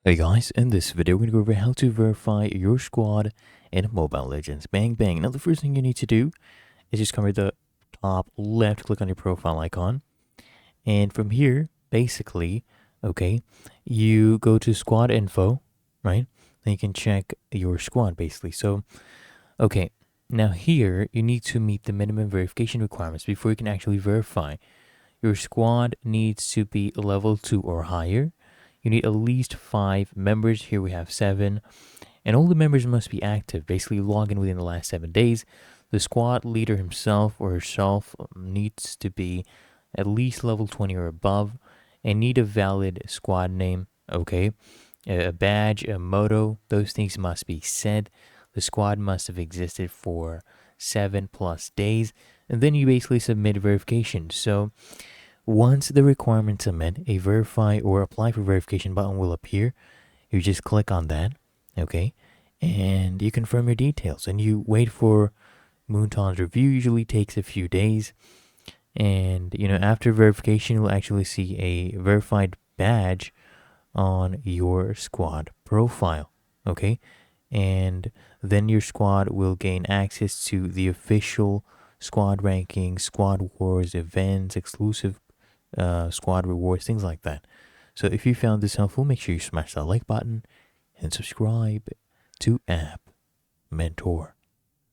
Hey guys, in this video we're going to go over how to verify your squad in Mobile Legends. Bang bang. Now the first thing you need to do is just come to the top left, click on your profile icon, and from here, basically, okay, you go to squad info, right? Then you can check your squad basically. So, okay, now here you need to meet the minimum verification requirements before you can actually verify. Your squad needs to be level 2 or higher. You need at least 5 members. Here we have 7. And all the members must be active, basically log in within the last 7 days. The squad leader himself or herself needs to be at least level 20 or above and need a valid squad name, okay? A badge, a motto, those things must be set. The squad must have existed for 7+ days. And then you basically submit verification. So once the requirements are met, a verify or apply for verification button will appear. You just click on that, okay? And you confirm your details and you wait for Moonton's review. Usually takes a few days. And after verification, you'll actually see a verified badge on your squad profile, okay? And then your squad will gain access to the official squad rankings, squad wars, events, exclusive squad rewards, things like that. So if you found this helpful, make sure you smash that like button and subscribe to App Mentor.